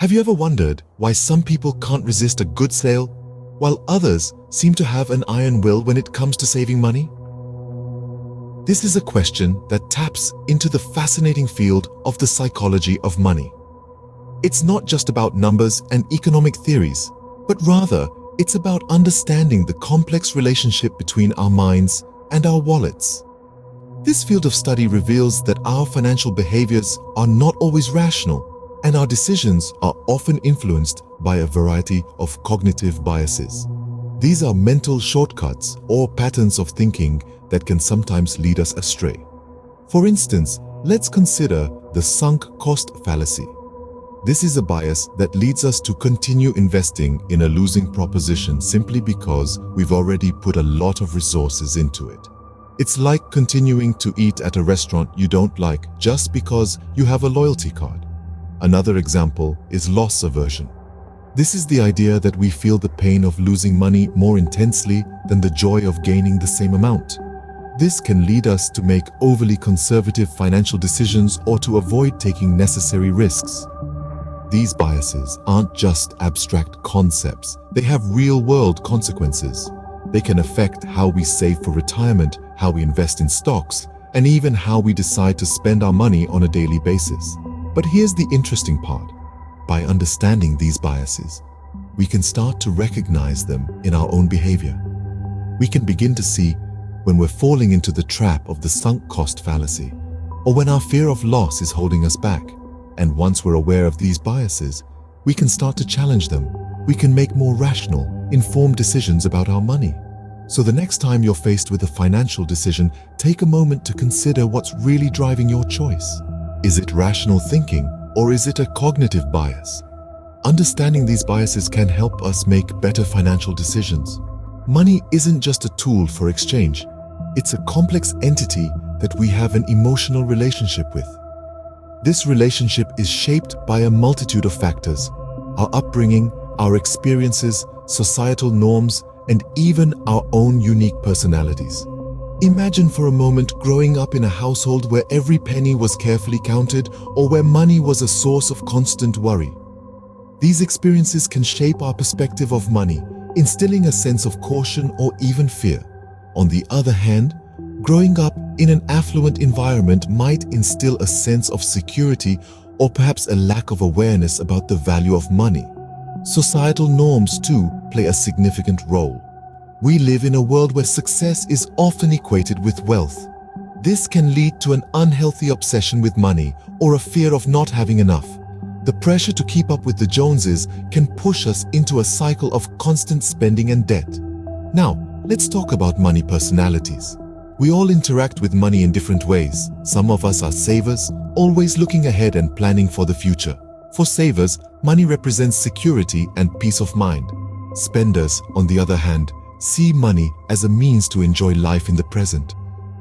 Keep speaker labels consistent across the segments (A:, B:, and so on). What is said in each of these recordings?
A: Have you ever wondered why some people can't resist a good sale, while others seem to have an iron will when it comes to saving money? This is a question that taps into the fascinating field of the psychology of money. It's not just about numbers and economic theories, but rather it's about understanding the complex relationship between our minds and our wallets. This field of study reveals that our financial behaviors are not always rational, and our decisions are often influenced by a variety of cognitive biases. These are mental shortcuts or patterns of thinking that can sometimes lead us astray. For instance, let's consider the sunk cost fallacy. This is a bias that leads us to continue investing in a losing proposition simply because we've already put a lot of resources into it. It's like continuing to eat at a restaurant you don't like just because you have a loyalty card. Another example is loss aversion. This is the idea that we feel the pain of losing money more intensely than the joy of gaining the same amount. This can lead us to make overly conservative financial decisions or to avoid taking necessary risks. These biases aren't just abstract concepts, they have real-world consequences. They can affect how we save for retirement, how we invest in stocks, and even how we decide to spend our money on a daily basis. But here's the interesting part. By understanding these biases, we can start to recognize them in our own behavior. We can begin to see when we're falling into the trap of the sunk cost fallacy, or when our fear of loss is holding us back. And once we're aware of these biases, we can start to challenge them. We can make more rational, informed decisions about our money. So the next time you're faced with a financial decision, take a moment to consider what's really driving your choice. Is it rational thinking, or is it a cognitive bias? Understanding these biases can help us make better financial decisions. Money isn't just a tool for exchange. It's a complex entity that we have an emotional relationship with. This relationship is shaped by a multitude of factors: our upbringing, our experiences, societal norms, and even our own unique personalities. Imagine for a moment growing up in a household where every penny was carefully counted or where money was a source of constant worry. These experiences can shape our perspective of money, instilling a sense of caution or even fear. On the other hand, growing up in an affluent environment might instill a sense of security or perhaps a lack of awareness about the value of money. Societal norms, too, play a significant role. We live in a world where success is often equated with wealth. This can lead to an unhealthy obsession with money or a fear of not having enough. The pressure to keep up with the Joneses can push us into a cycle of constant spending and debt. Now, let's talk about money personalities. We all interact with money in different ways. Some of us are savers, always looking ahead and planning for the future. For savers, money represents security and peace of mind. Spenders, on the other hand, see money as a means to enjoy life in the present.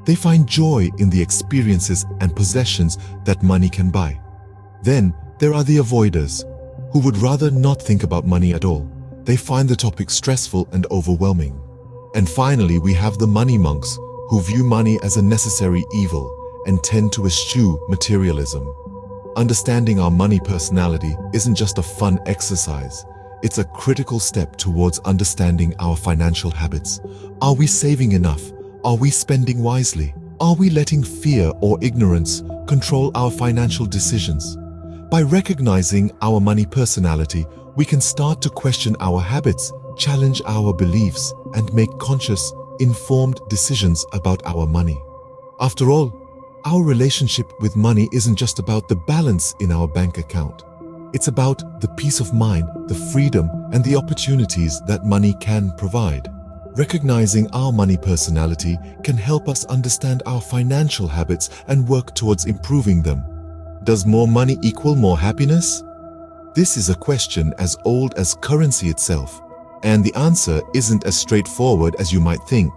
A: They find joy in the experiences and possessions that money can buy. Then, there are the avoiders, who would rather not think about money at all. They find the topic stressful and overwhelming. And finally, we have the money monks, who view money as a necessary evil and tend to eschew materialism. Understanding our money personality isn't just a fun exercise. It's a critical step towards understanding our financial habits. Are we saving enough? Are we spending wisely? Are we letting fear or ignorance control our financial decisions? By recognizing our money personality, we can start to question our habits, challenge our beliefs, and make conscious, informed decisions about our money. After all, our relationship with money isn't just about the balance in our bank account. It's about the peace of mind, the freedom, and the opportunities that money can provide. Recognizing our money personality can help us understand our financial habits and work towards improving them. Does more money equal more happiness? This is a question as old as currency itself, and the answer isn't as straightforward as you might think.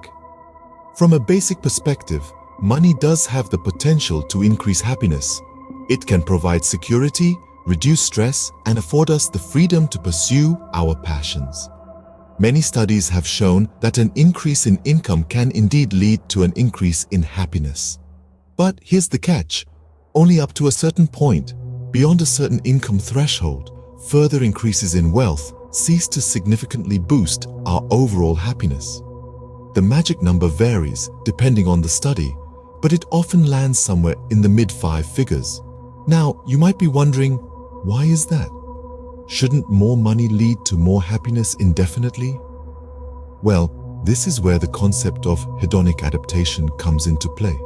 A: From a basic perspective, money does have the potential to increase happiness. It can provide security, reduce stress, and afford us the freedom to pursue our passions. Many studies have shown that an increase in income can indeed lead to an increase in happiness. But here's the catch: only up to a certain point. Beyond a certain income threshold, further increases in wealth cease to significantly boost our overall happiness. The magic number varies depending on the study, but it often lands somewhere in the mid-five figures. Now, you might be wondering, why is that? Shouldn't more money lead to more happiness indefinitely? Well, this is where the concept of hedonic adaptation comes into play.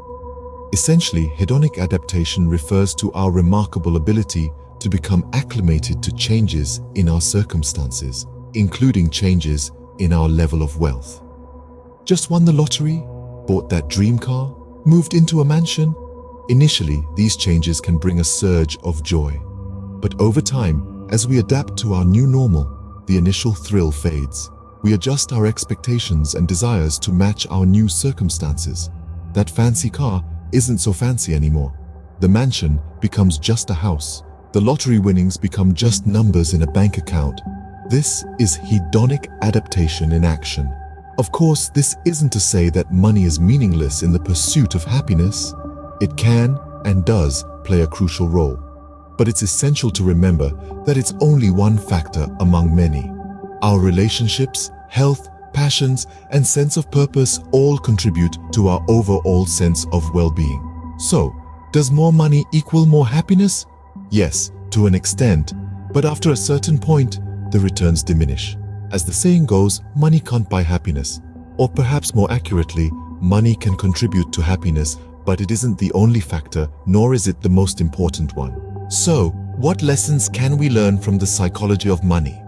A: Essentially, hedonic adaptation refers to our remarkable ability to become acclimated to changes in our circumstances, including changes in our level of wealth. Just won the lottery, bought that dream car, moved into a mansion? Initially, these changes can bring a surge of joy. But over time, as we adapt to our new normal, the initial thrill fades. We adjust our expectations and desires to match our new circumstances. That fancy car isn't so fancy anymore. The mansion becomes just a house. The lottery winnings become just numbers in a bank account. This is hedonic adaptation in action. Of course, this isn't to say that money is meaningless in the pursuit of happiness. It can and does play a crucial role. But it's essential to remember that it's only one factor among many. Our relationships, health, passions, and sense of purpose all contribute to our overall sense of well-being. So, does more money equal more happiness? Yes, to an extent, but after a certain point, the returns diminish. As the saying goes, money can't buy happiness. Or perhaps more accurately, money can contribute to happiness, but it isn't the only factor, nor is it the most important one. So, what lessons can we learn from the psychology of money?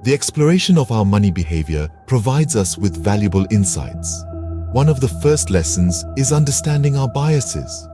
A: The exploration of our money behavior provides us with valuable insights. One of the first lessons is understanding our biases.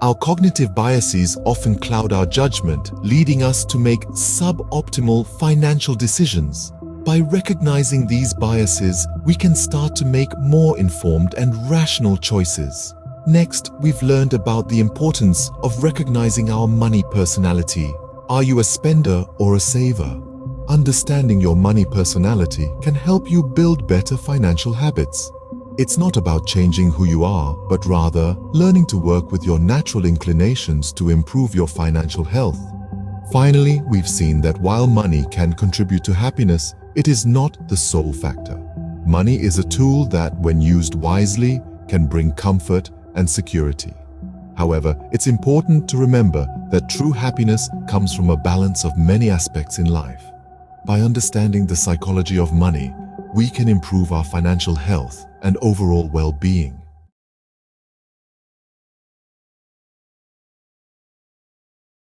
A: Our cognitive biases often cloud our judgment, leading us to make suboptimal financial decisions. By recognizing these biases, we can start to make more informed and rational choices. Next, we've learned about the importance of recognizing our money personality. Are you a spender or a saver? Understanding your money personality can help you build better financial habits. It's not about changing who you are, but rather learning to work with your natural inclinations to improve your financial health. Finally, we've seen that while money can contribute to happiness, it is not the sole factor. Money is a tool that, when used wisely, can bring comfort and security. However, it's important to remember that true happiness comes from a balance of many aspects in life. By understanding the psychology of money, we can improve our financial health and overall well-being.